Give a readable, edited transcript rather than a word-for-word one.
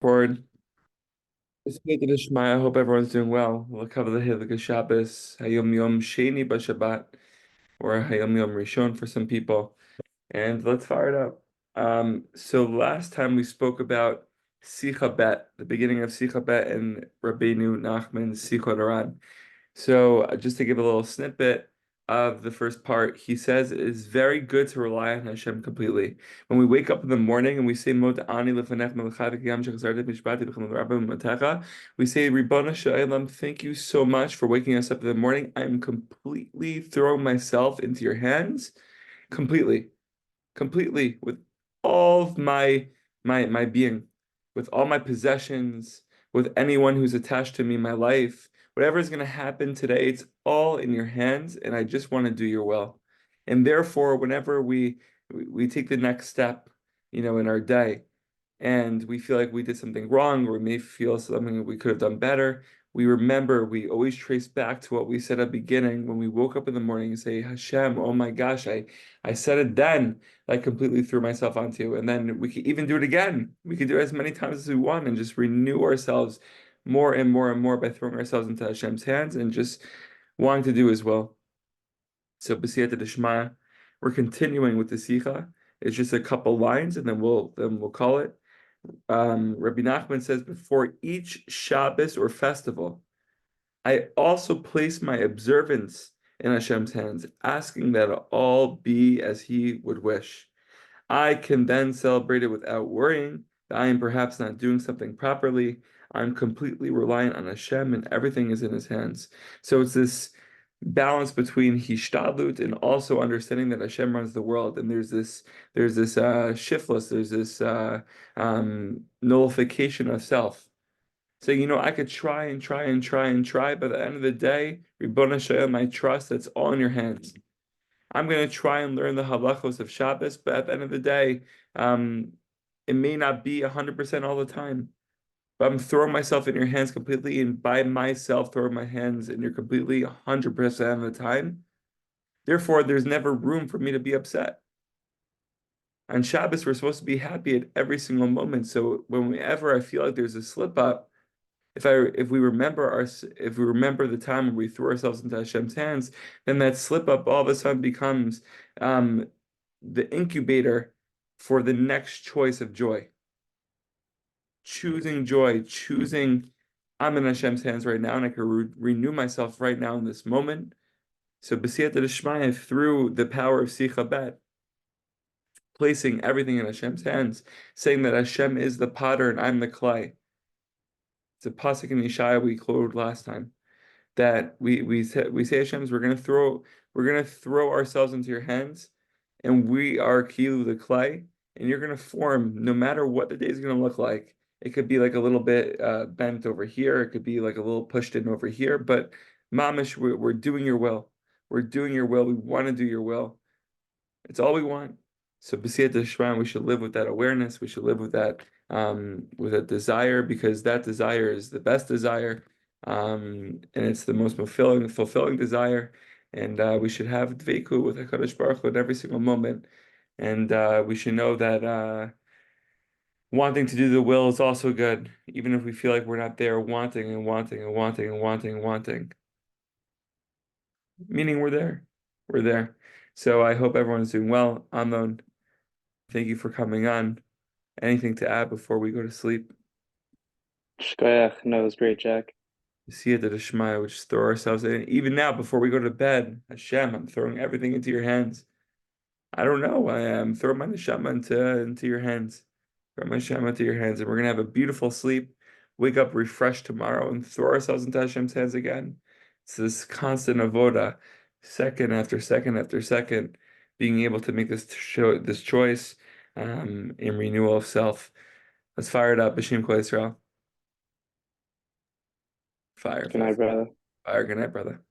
Forward. It's good to Shema. I hope everyone's doing well. We'll cover the Hilchos Shabbos, Hayom Yom Sheni B'Shabbat, or Hayom Yom Rishon for some people. And let's fire it up. So last time we spoke about Sichot, the beginning of Sichot and Rabbeinu Nachman's Sichot Haran. So just to give a little snippet of the first part, he says it is very good to rely on Hashem completely. When we wake up in the morning and we say Mod Ani Lefanech Melechadek Yam Shechazarti Mishpati B'Chem Rabba Matecha, we say Ribbona Sha'olam, thank you so much for waking us up in the morning. I am completely throwing myself into your hands, completely, completely, with all of my being, with all my possessions, with anyone who's attached to me in my life. Whatever is going to happen today, it's all in your hands, and I just want to do your will. And therefore, whenever we take the next step, in our day, and we feel like we did something wrong, or we may feel something we could have done better, we remember, we always trace back to what we said at the beginning when we woke up in the morning and say, Hashem, oh my gosh, I said it then. I completely threw myself onto. And then we could even do it again. We could do it as many times as we want and just renew ourselves more and more and more by throwing ourselves into Hashem's hands and just wanting to do as well. So B'siyata Dishmaya, we're continuing with the Sicha. It's just a couple lines and then we'll call it. Rabbi Nachman says, before each Shabbos or festival, I also place my observance in Hashem's hands, asking that it all be as He would wish. I can then celebrate it without worrying that I am perhaps not doing something properly. I'm completely reliant on Hashem and everything is in His hands. So it's this balance between hishtadlut and also understanding that Hashem runs the world. And there's this shiftless, there's this nullification of self. Saying, I could try and try and try and try, but at the end of the day, Ribbona Shalom, I trust that's all in your hands. I'm going to try and learn the halachos of Shabbos, but at the end of the day, it may not be 100% all the time. But I'm throwing myself in your hands completely, and by myself throwing my hands in your completely 100% of the time. Therefore, there's never room for me to be upset. On Shabbos, we're supposed to be happy at every single moment. So whenever I feel like there's a slip up, if we remember the time when we threw ourselves into Hashem's hands, then that slip up all of a sudden becomes the incubator for the next choice of joy. Choosing joy, choosing I'm in Hashem's hands right now, and I can renew myself right now in this moment. So B'siyata D'Shmaya, through the power of Sichot, placing everything in Hashem's hands, saying that Hashem is the potter and I'm the clay. It's a pasuk in Yeshaya we quoted last time that we say Hashem's we're gonna throw ourselves into your hands, and we are kilu the clay, and you're gonna form no matter what the day is gonna look like. It could be like a little bit bent over here. It could be like a little pushed in over here. But mamish, we're doing your will. We're doing your will. We want to do your will. It's all we want. So b'siyat d'shman, we should live with that awareness. We should live with that desire, because that desire is the best desire, and it's the most fulfilling desire. And we should have dveiku with Hakadosh Baruch Hu in every single moment. And we should know that wanting to do the will is also good, even if we feel like we're not there, wanting and wanting and wanting and wanting and wanting. Meaning we're there. We're there. So I hope everyone's doing well. Amnon, thank you for coming on. Anything to add before we go to sleep? Shkoyach. No, it was great, Jack. See it at the Shema, we just throw ourselves in. Even now, before we go to bed, Hashem, I'm throwing everything into your hands. I don't know. I am throwing my neshama into your hands. Throw my neshama into your hands, and we're gonna have a beautiful sleep. Wake up refreshed tomorrow, and throw ourselves into Hashem's hands again. It's this constant avoda, second after second after second, being able to make this choice in renewal of self. Let's fire it up, B'Shem Kol Yisrael. Fire, Good fire, night, brother. fire. Good night, brother.